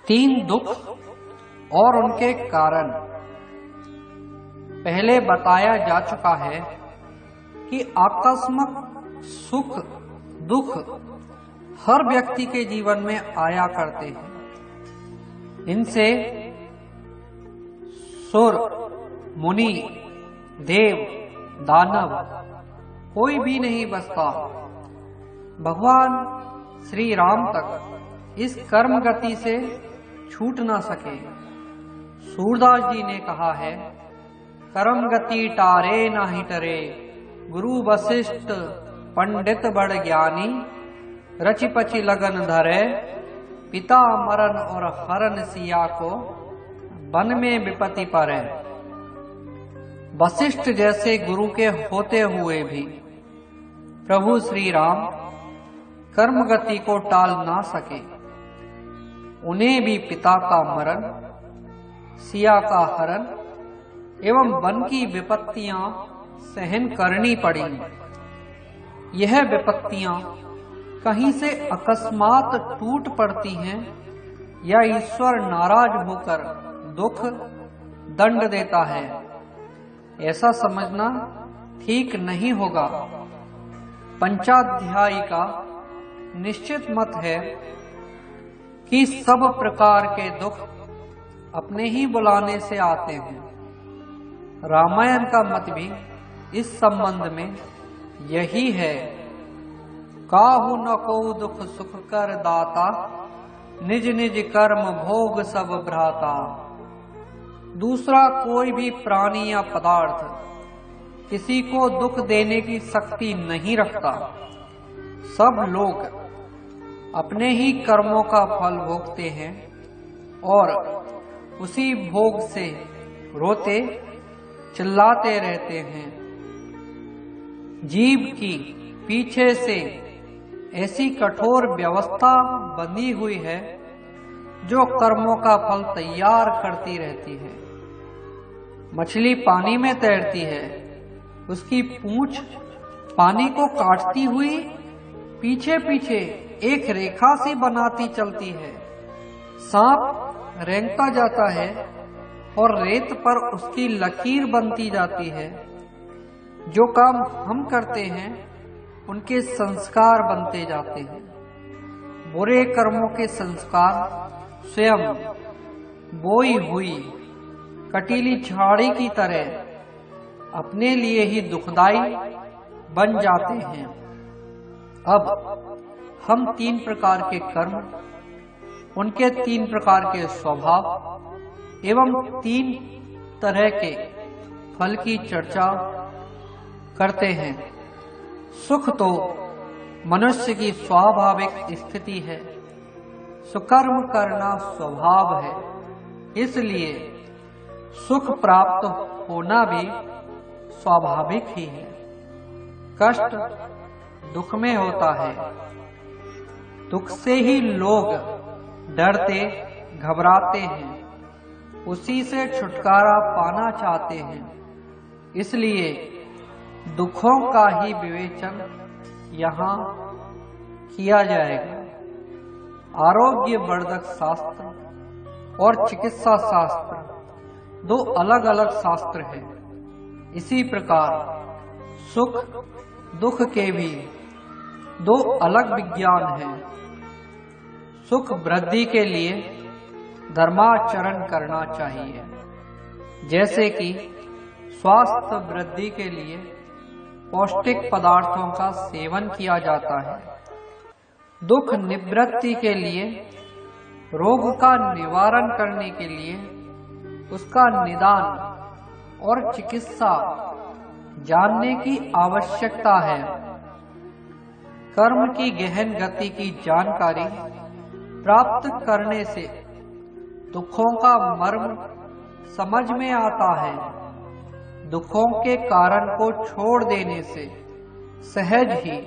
तीन दुख और उनके कारण पहले बताया जा चुका है कि आकस्मिक सुख दुख हर व्यक्ति के जीवन में आया करते हैं। इनसे सुर, मुनि, देव, दानव कोई भी नहीं बचता। भगवान श्री राम तक इस कर्म गति से छूट ना सके। सूरदास जी ने कहा है, कर्म गति टारे नाही टरे, गुरु वशिष्ठ पंडित बड़ ज्ञानी, रचि पचि लगन धरे, पिता मरण और हरण सिया को, वन में विपत्ति परे। वशिष्ठ जैसे गुरु के होते हुए भी प्रभु श्री राम कर्म गति को टाल ना सके। उन्हें भी पिता का मरण, सिया का हरण एवं वन की विपत्तियां सहन करनी पड़ी। यह विपत्तियां कहीं से अकस्मात टूट पड़ती हैं या ईश्वर नाराज होकर दुख दंड देता है, ऐसा समझना ठीक नहीं होगा। पंचाध्यायी का निश्चित मत है कि सब प्रकार के दुख अपने ही बुलाने से आते हैं। रामायण का मत भी इस संबंध में यही है। काहू न को दुख सुख कर दाता, निज निज कर्म भोग सब भ्राता। दूसरा कोई भी प्राणी या पदार्थ किसी को दुख देने की शक्ति नहीं रखता। सब लोग अपने ही कर्मों का फल भोगते हैं और उसी भोग से रोते चिल्लाते रहते हैं। जीव की पीछे से ऐसी कठोर व्यवस्था बनी हुई है जो कर्मों का फल तैयार करती रहती है। मछली पानी में तैरती है, उसकी पूंछ पानी को काटती हुई पीछे पीछे एक रेखा सी बनाती चलती है। सांप रेंगता जाता है और रेत पर उसकी लकीर बनती जाती है। जो काम हम करते हैं उनके संस्कार बनते जाते हैं। बुरे कर्मों के संस्कार स्वयं बोई हुई कटीली झाड़ी की तरह अपने लिए ही दुखदाई बन जाते हैं। अब हम तीन प्रकार के कर्म, उनके तीन प्रकार के स्वभाव एवं तीन तरह के फल की चर्चा करते हैं। सुख तो मनुष्य की स्वाभाविक स्थिति है, सुकर्म करना स्वभाव है, इसलिए सुख प्राप्त होना भी स्वाभाविक ही है। कष्ट दुख में होता है, दुख से ही लोग डरते घबराते हैं, उसी से छुटकारा पाना चाहते हैं। इसलिए दुखों का ही विवेचन यहाँ किया जाएगा। आरोग्य वर्धक शास्त्र और चिकित्सा शास्त्र दो अलग अलग शास्त्र हैं। इसी प्रकार सुख दुख के भी दो अलग विज्ञान हैं। सुख वृद्धि के लिए धर्माचरण करना चाहिए, जैसे कि स्वास्थ्य वृद्धि के लिए पौष्टिक पदार्थों का सेवन किया जाता है। दुख निवृत्ति के लिए, रोग का निवारण करने के लिए उसका निदान और चिकित्सा जानने की आवश्यकता है। कर्म की गहन गति की जानकारी प्राप्त करने से दुखों का मर्म समझ में आता है। दुखों के कारण को छोड़ देने से सहज ही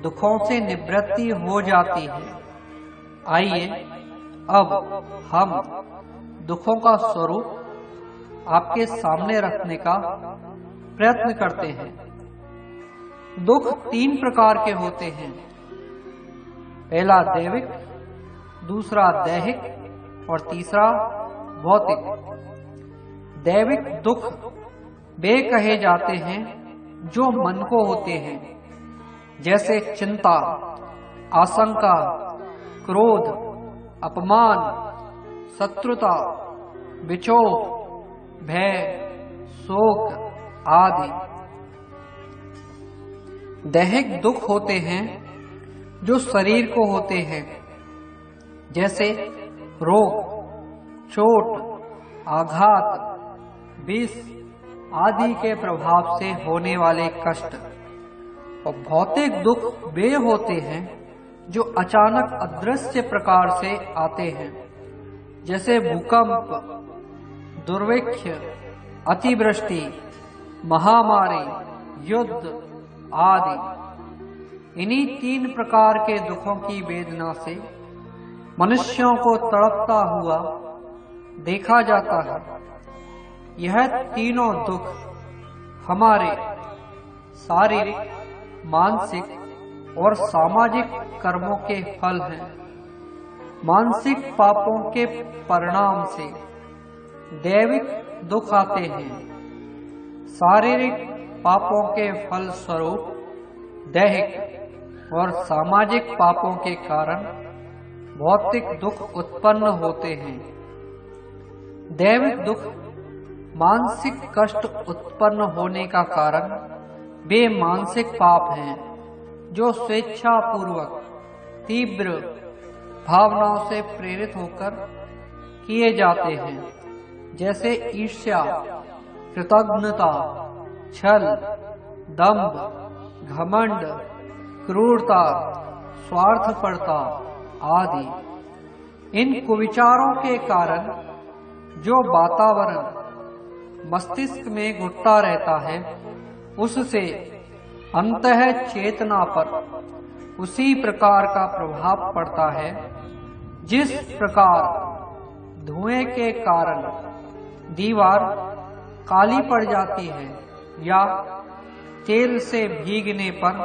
दुखों से निवृत्ति हो जाती है। आइए अब हम दुखों का स्वरूप आपके सामने रखने का प्रयत्न करते हैं। दुख तीन प्रकार के होते हैं। पहला दैविक, दूसरा दैहिक और तीसरा भौतिक। दैविक दुख वे कहे जाते हैं जो मन को होते हैं, जैसे चिंता, आशंका, क्रोध, अपमान, शत्रुता, विक्षोभ, भय, शोक आदि। दैहिक दुख होते हैं जो शरीर को होते हैं, जैसे रोग, चोट, आघात, विष आदि के प्रभाव से होने वाले कष्ट। और भौतिक दुख वे होते हैं जो अचानक अदृश्य प्रकार से आते हैं, जैसे भूकंप, दुर्भिक्ष, अतिवृष्टि, महामारी, युद्ध आदि। इन्हीं 3 प्रकार के दुखों की वेदना से मनुष्यों को तड़पता हुआ देखा जाता है। यह तीनों दुख हमारे शारीरिक, मानसिक और सामाजिक कर्मों के फल हैं। मानसिक पापों के परिणाम से दैविक दुख आते हैं। शारीरिक पापों के फल स्वरूप दैहिक और सामाजिक पापों के कारण भौतिक दुख उत्पन्न होते हैं। दैविक दुख मानसिक कष्ट उत्पन्न होने का कारण वे मानसिक पाप हैं जो स्वेच्छा पूर्वक तीव्र भावनाओं से प्रेरित होकर किए जाते हैं, जैसे ईर्ष्या, कृतज्ञता, छल, दंभ, घमंड, क्रूरता, स्वार्थपरता आदि। इन कुविचारों के कारण जो वातावरण मस्तिष्क में घुटता रहता है, उससे अंतः चेतना पर उसी प्रकार का प्रभाव पड़ता है जिस प्रकार धुएं के कारण दीवार काली पड़ जाती है या तेल से भीगने पर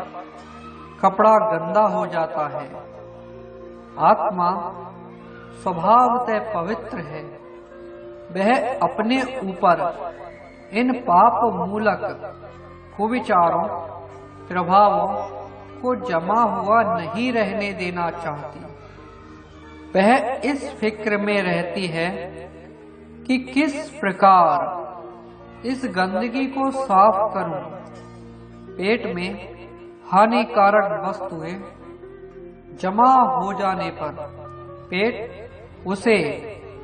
कपड़ा गंदा हो जाता है। आत्मा स्वभावतः पवित्र है। वह अपने ऊपर इन पाप मूलक कुविचारों, प्रभावों को जमा हुआ नहीं रहने देना चाहती। वह इस फिक्र में रहती है कि किस प्रकार इस गंदगी को साफ करूं। पेट में हानिकारक वस्तुएं जमा हो जाने पर पेट उसे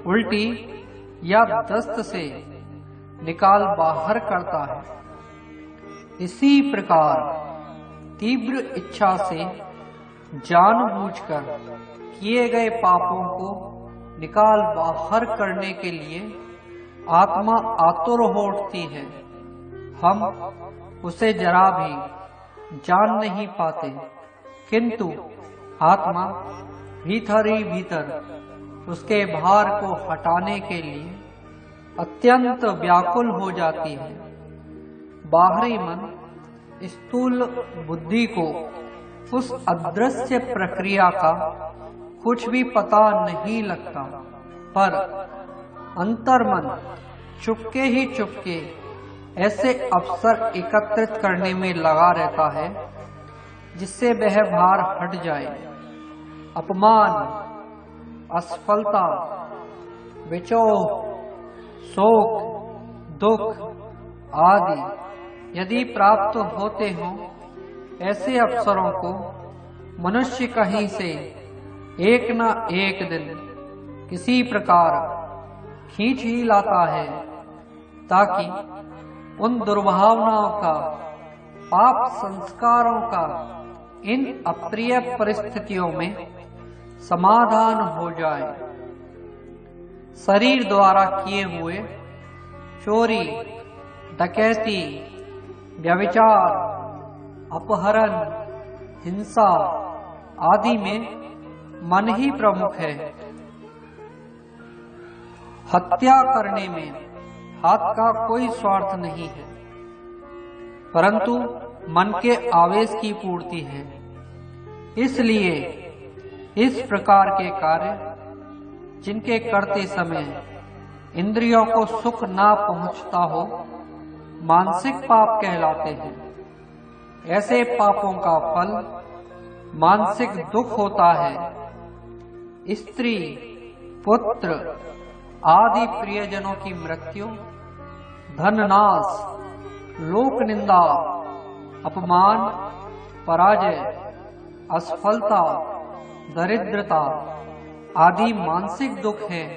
उल्टी या दस्त से निकाल बाहर करता है। इसी प्रकार तीव्र इच्छा से जानबूझकर किए गए पापों को निकाल बाहर करने के लिए आत्मा आतुर हो उठती है। हम उसे जरा भी जान नहीं पाते, किंतु आत्मा भीतर ही भीतर उसके भार को हटाने के लिए अत्यंत व्याकुल हो जाती है। बाहरी मन स्थूल बुद्धि को उस अदृश्य प्रक्रिया का कुछ भी पता नहीं लगता, पर अंतर्मन चुपके ही चुपके ऐसे अवसर एकत्रित करने में लगा रहता है जिससे वह भार हट जाए। अपमान, असफलता, विक्षोभ, शोक, दुख आदि यदि प्राप्त होते हों, ऐसे अवसरों को मनुष्य कहीं से एक न एक दिन किसी प्रकार खींच ही लाता है, ताकि उन दुर्भावनाओं का, पाप संस्कारों का इन अप्रिय परिस्थितियों में समाधान हो जाए। शरीर द्वारा किए हुए चोरी, डकैती, व्यभिचार, अपहरण, हिंसा आदि में मन ही प्रमुख है। हत्या करने में हाथ का कोई स्वार्थ नहीं है, परंतु मन के आवेश की पूर्ति है। इसलिए इस प्रकार के कार्य जिनके करते समय इंद्रियों को सुख ना पहुंचता हो, मानसिक पाप कहलाते हैं। ऐसे पापों का फल मानसिक दुख होता है। स्त्री, पुत्र आदि प्रियजनों की मृत्यु, धननाश, लोक निंदा, अपमान, पराजय, असफलता, दरिद्रता आदि मानसिक दुख हैं।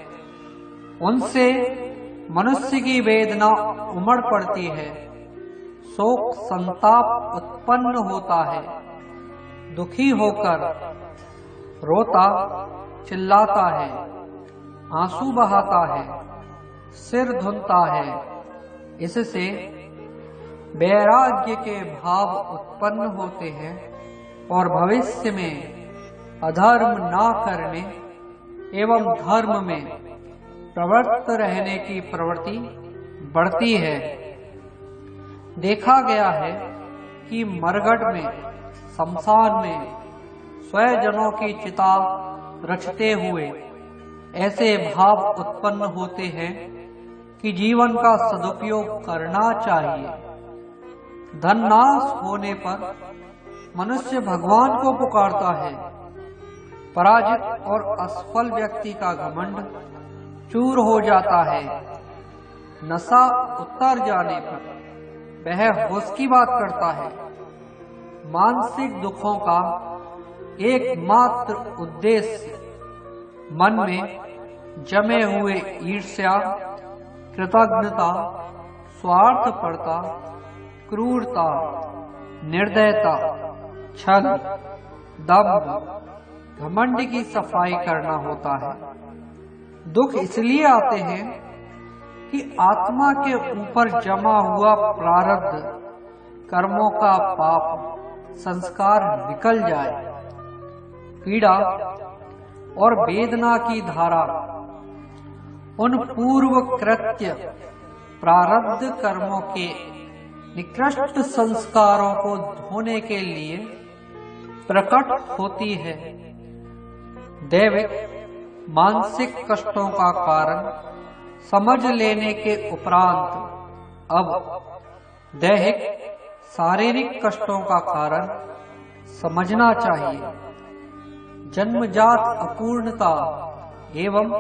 उनसे मनुष्य की वेदना उमड़ पड़ती है, शोक संताप उत्पन्न होता है, दुखी होकर रोता चिल्लाता है, आंसू बहाता है, सिर धुनता है। इससे वैराग्य के भाव उत्पन्न होते हैं और भविष्य में अधर्म ना करने एवं धर्म में प्रवृत्त रहने की प्रवृत्ति बढ़ती है। देखा गया है कि मरघट में, शमशान में स्वजनों की चिता रचते हुए ऐसे भाव उत्पन्न होते हैं कि जीवन का सदुपयोग करना चाहिए। धननाश होने पर मनुष्य भगवान को पुकारता है। पराजित और असफल व्यक्ति का घमंड चूर हो जाता है। नशा उतर जाने पर वह होश की बात करता है। मानसिक दुखों का एकमात्र उद्देश्य मन में जमे हुए ईर्ष्या, कृतज्ञता, स्वार्थपरता, क्रूरता, निर्दयता, छल, दम्भ, घमंड की सफाई करना होता है। दुख इसलिए आते हैं कि आत्मा के ऊपर जमा हुआ प्रारब्ध कर्मों का पाप संस्कार निकल जाए। पीड़ा और वेदना की धारा उन पूर्व कृत्य प्रारब्ध कर्मों के निकृष्ट संस्कारों को धोने के लिए प्रकट होती है। दैविक मानसिक कष्टों का कारण समझ लेने के उपरांत अब दैहिक शारीरिक कष्टों का कारण समझना चाहिए। जन्मजात अपूर्णता एवं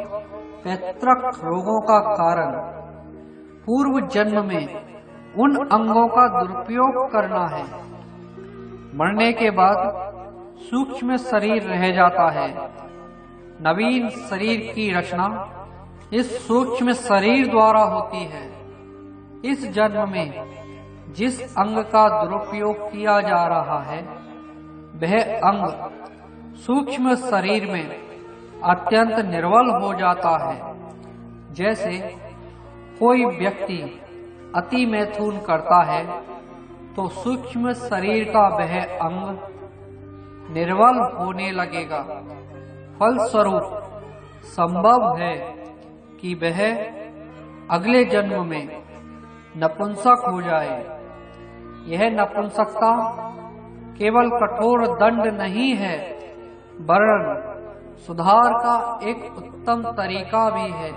पैतृक रोगों का कारण पूर्व जन्म में उन अंगों का दुरुपयोग करना है। मरने के बाद सूक्ष्म शरीर रह जाता है। नवीन शरीर की रचना इस सूक्ष्म शरीर द्वारा होती है। इस जन्म में जिस अंग का दुरुपयोग किया जा रहा है वह अंग सूक्ष्म शरीर में अत्यंत निर्बल हो जाता है। जैसे कोई व्यक्ति अति मैथुन करता है तो सूक्ष्म शरीर का वह अंग निर्बल होने लगेगा। फलस्वरूप संभव है कि वह अगले जन्म में नपुंसक हो जाए। यह नपुंसकता केवल कठोर दंड नहीं है, वरन सुधार का एक उत्तम तरीका भी है।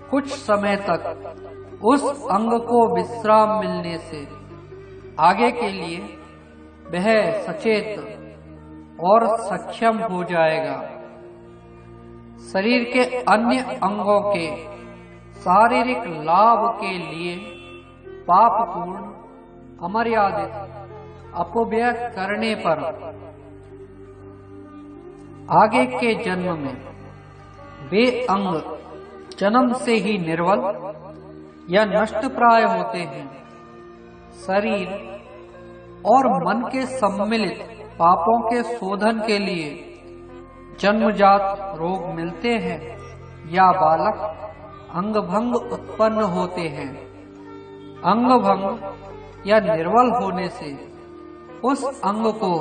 कुछ समय तक उस अंग को विश्राम मिलने से आगे के लिए वह सचेत और सक्षम हो जाएगा। शरीर के अन्य अंगों के शारीरिक लाभ के लिए पापपूर्ण, अमर्यादित अपव्यय करने पर आगे के जन्म में वे अंग जन्म से ही निर्बल या नष्ट प्राय होते हैं। शरीर और मन के सम्मिलित पापों के शोधन के लिए जन्मजात रोग मिलते हैं या बालक अंगभंग उत्पन्न होते हैं। अंगभंग या निर्बल होने से उस अंग को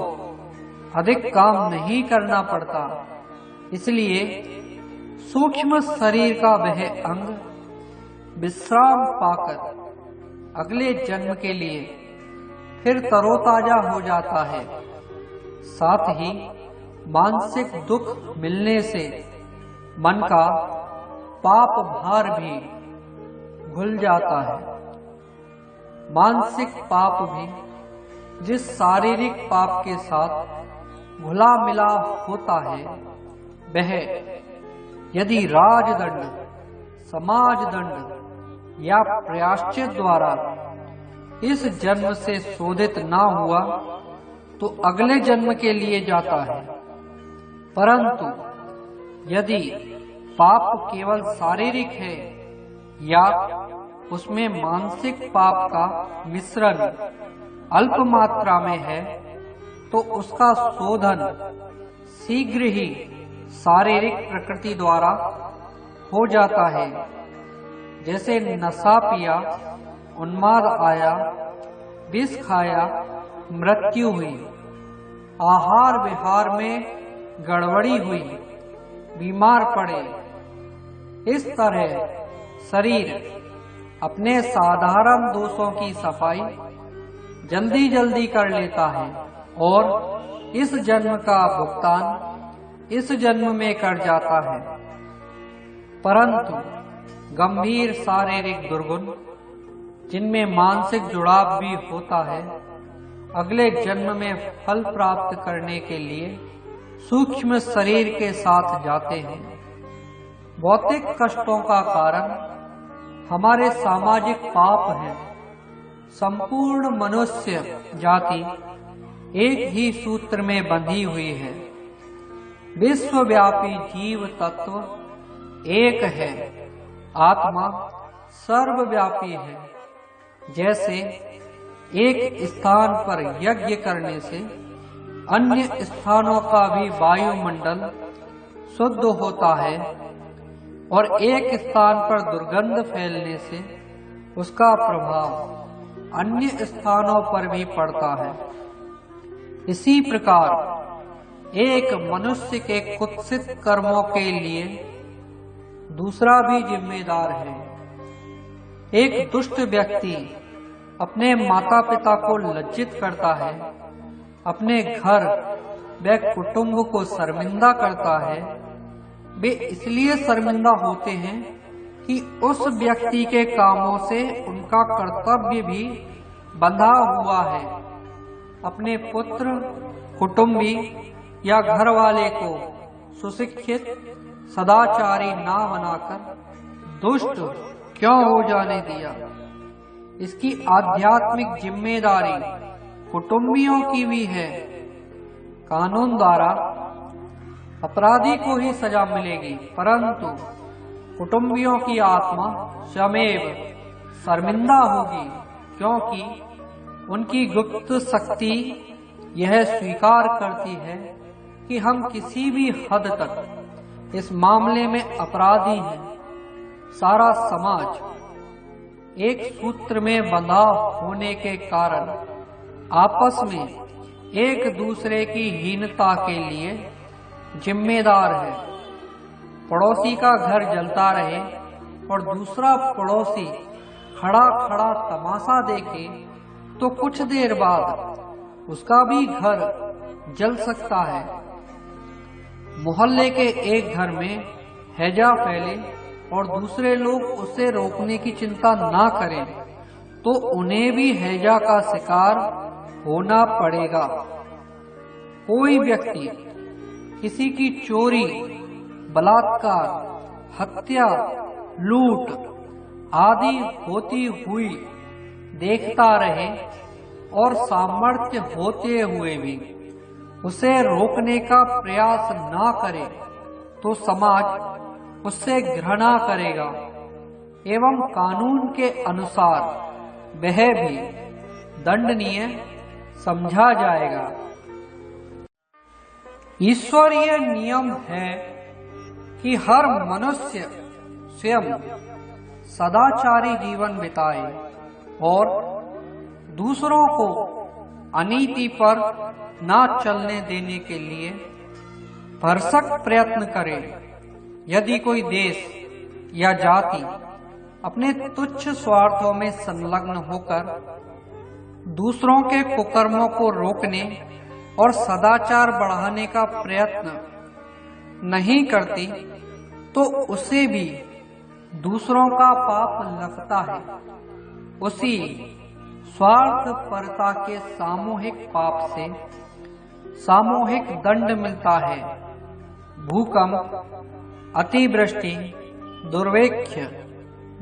अधिक काम नहीं करना पड़ता, इसलिए सूक्ष्म शरीर का वह अंग विश्राम पाकर अगले जन्म के लिए फिर तरोताजा हो जाता है। साथ ही मानसिक दुख मिलने से मन का पाप भार भी घुल जाता है। मानसिक पाप भी जिस शारीरिक पाप के साथ घुला मिला होता है, वह यदि राजदंड, समाज दंड या प्रायश्चित द्वारा इस जन्म से शोधित ना हुआ तो अगले जन्म के लिए जाता है। परंतु यदि पाप केवल शारीरिक है या उसमें मानसिक पाप का मिश्रण अल्प मात्रा में है, तो उसका शोधन शीघ्र ही शारीरिक प्रकृति द्वारा हो जाता है। जैसे नशा पिया, उन्माद आया, विष खाया, मृत्यु हुई, आहार विहार में गड़बड़ी हुई, बीमार पड़े। इस तरह शरीर अपने साधारण दोषों की सफाई जल्दी जल्दी कर लेता है और इस जन्म का भुगतान इस जन्म में कर जाता है। परंतु गंभीर शारीरिक दुर्गुण, जिनमें मानसिक जुड़ाव भी होता है, अगले जन्म में फल प्राप्त करने के लिए सूक्ष्म शरीर के साथ जाते हैं। भौतिक कष्टों का कारण हमारे सामाजिक पाप है। संपूर्ण मनुष्य जाति एक ही सूत्र में बंधी हुई है। विश्वव्यापी जीव तत्व एक है। आत्मा सर्वव्यापी है। जैसे एक स्थान पर यज्ञ करने से अन्य स्थानों का भी वायुमंडल शुद्ध होता है और एक स्थान पर दुर्गंध फैलने से उसका प्रभाव अन्य स्थानों पर भी पड़ता है। इसी प्रकार एक मनुष्य के कुत्सित कर्मों के लिए दूसरा भी जिम्मेदार है। एक दुष्ट व्यक्ति अपने माता पिता को लज्जित करता है, अपने घर व कुटुंब को शर्मिंदा करता है। वे इसलिए शर्मिंदा होते हैं कि उस व्यक्ति के कामों से उनका कर्तव्य भी बंधा हुआ है। अपने पुत्र, कुटुंबी या घर वाले को सुशिक्षित, सदाचारी ना बनाकर दुष्ट क्यों हो जाने दिया? इसकी आध्यात्मिक जिम्मेदारी कुटुंबियों की भी है। कानून द्वारा अपराधी को ही सजा मिलेगी, परंतु कुटुंबियों की आत्मा स्वयमेव शर्मिंदा होगी, क्योंकि उनकी गुप्त शक्ति यह स्वीकार करती है कि हम किसी भी हद तक इस मामले में अपराधी हैं। सारा समाज एक सूत्र में बंधा होने के कारण आपस में एक दूसरे की हीनता के लिए जिम्मेदार है। पड़ोसी का घर जलता रहे और दूसरा पड़ोसी खड़ा खड़ा तमाशा देखे तो कुछ देर बाद उसका भी घर जल सकता है। मोहल्ले के एक घर में हैजा फैले और दूसरे लोग उसे रोकने की चिंता ना करें तो उन्हें भी हैजा का शिकार होना पड़ेगा। कोई व्यक्ति किसी की चोरी, बलात्कार, हत्या, लूट आदि होती हुई देखता रहे और सामर्थ्य होते हुए भी उसे रोकने का प्रयास ना करे तो समाज उससे घृणा करेगा एवं कानून के अनुसार वह भी दंडनीय समझा जाएगा। ईश्वरीय नियम है कि हर मनुष्य स्वयं सदाचारी जीवन बिताए और दूसरों को अनीति पर ना चलने देने के लिए भरसक प्रयत्न करे। यदि कोई देश या जाति अपने तुच्छ स्वार्थों में संलग्न होकर दूसरों के कुकर्मों को रोकने और सदाचार बढ़ाने का प्रयत्न नहीं करती, तो उसे भी दूसरों का पाप लगता है। उसी स्वार्थपरता के सामूहिक पाप से सामूहिक दंड मिलता है। भूकंप, अतिवृष्टि, दुर्भिक्ष,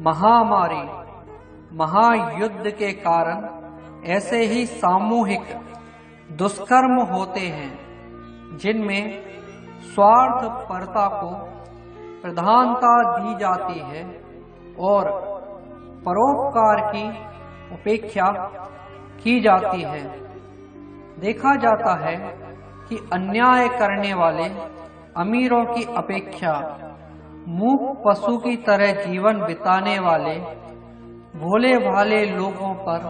महामारी, महायुद्ध के कारण ऐसे ही सामूहिक दुष्कर्म होते हैं जिनमें स्वार्थपरता को प्रधानता दी जाती है और परोपकार की उपेक्षा की जाती है। देखा जाता है कि अन्याय करने वाले अमीरों की अपेक्षा मूक पशु की तरह जीवन बिताने वाले भोले भाले लोगों पर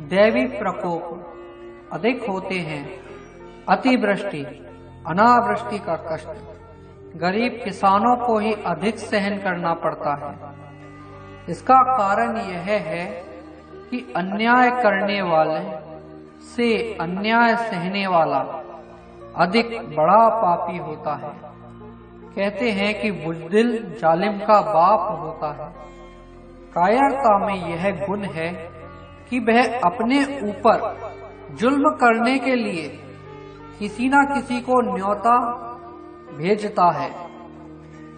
दैवी प्रकोप अधिक होते हैं। अतिवृष्टि, अनावृष्टि का कष्ट गरीब किसानों को ही अधिक सहन करना पड़ता है। इसका कारण यह है कि अन्याय करने वाले से अन्याय सहने वाला अधिक बड़ा पापी होता है। कहते हैं कि बुज़दिल जालिम का बाप होता है। कायरता में यह गुण है कि वह अपने ऊपर जुल्म करने के लिए किसी न किसी को न्योता भेजता है।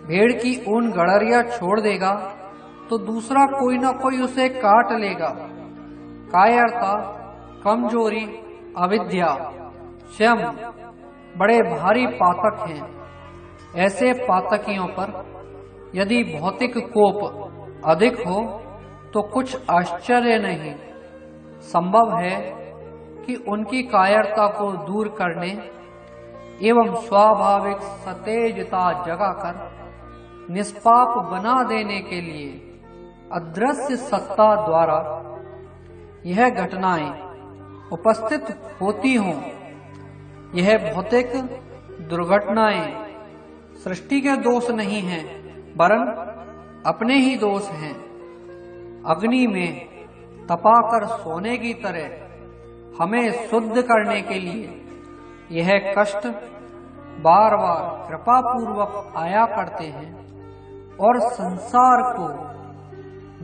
भेड़ की ऊन गड़रिया छोड़ देगा तो दूसरा कोई न कोई उसे काट लेगा। कायरता, कमजोरी, अविद्या, स्वयं बड़े भारी पातक हैं। ऐसे पातकियों पर यदि भौतिक कोप अधिक हो तो कुछ आश्चर्य नहीं। संभव है कि उनकी कायरता को दूर करने एवं स्वाभाविक सतेजता जगाकर निष्पाप बना देने के लिए अदृश्य सत्ता द्वारा यह घटनाएं उपस्थित होती हों। यह भौतिक दुर्घटनाएं सृष्टि के दोष नहीं हैं, वरन अपने ही दोष हैं। अग्नि में तपाकर सोने की तरह हमें शुद्ध करने के लिए यह कष्ट बार बार कृपा पूर्वक आया करते हैं और संसार को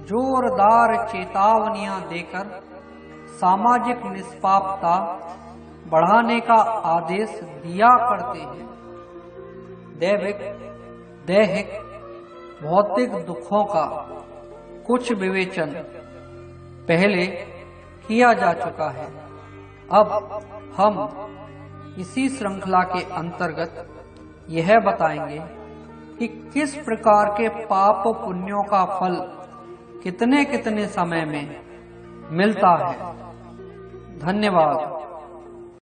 जोरदार चेतावनियां देकर सामाजिक निष्पापता बढ़ाने का आदेश दिया करते हैं। दैहिक भौतिक दुखों का कुछ विवेचन पहले किया जा चुका है। अब हम इसी श्रृंखला के अंतर्गत यह बताएंगे कि किस प्रकार के पाप पुण्यों का फल कितने कितने समय में मिलता है। धन्यवाद।